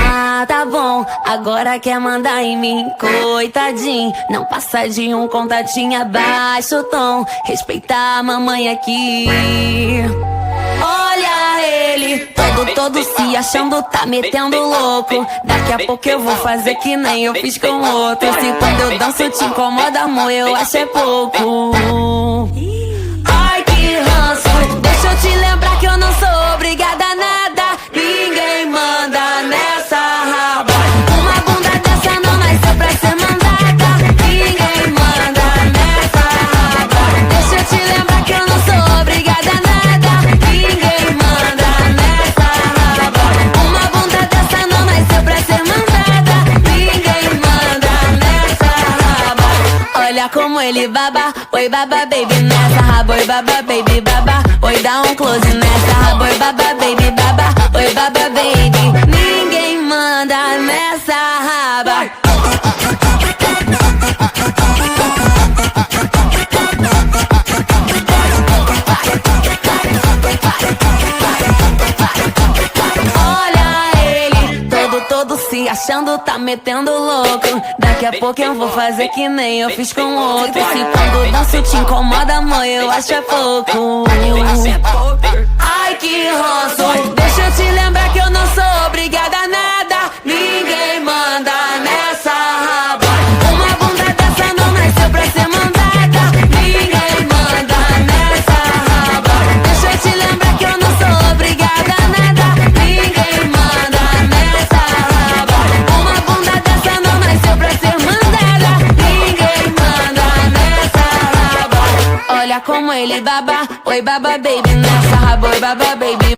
Ah, tá bom, agora quer mandar em mim, coitadinho. Não passa de um contatinho abaixo o tom. Respeitar a mamãe aqui. Olha ele, todo se achando, tá metendo louco. Daqui a pouco eu vou fazer que nem eu fiz com outro. Se quando eu danço te incomoda, amor, eu acho é pouco. Ai, que ranço, deixa eu te lembrar que eu não sou obrigada a nada. Ninguém manda nessa raba. Uma bunda dessa não nasceu pra ser mandada. Ninguém manda nessa raba. Deixa eu te lembrar que eu não sou obrigada a nada. Ninguém manda nessa raba. Uma bunda dessa não nasceu pra ser mandada. Ninguém manda nessa raba. Olha como ele baba, oi baba baby nessa raba, oi baba baby baba, oi dá um close nessa raba, oi baba baby baba, oi baba baby. Ninguém manda nessa raba. Olha ele, todo se achando, tá metendo louco. Daqui a pouco eu vou fazer que nem eu fiz com outro. Se quando danço te incomoda, amor, eu acho é pouco. Ai, que ranço, deixa eu te lembrar que eu não sou obrigada a nada. Ninguém manda nessa raba. Uma bunda dessa não nasceu pra ser mandada. Ninguém manda nessa raba. Deixa eu te lembrar que eu não sou obrigada a nada. Ninguém manda nessa raba. Uma bunda dessa não nasceu pra ser mandada. Ninguém manda nessa raba. Olha como ele baba, oi baba baby nessa raba, oi baba baby.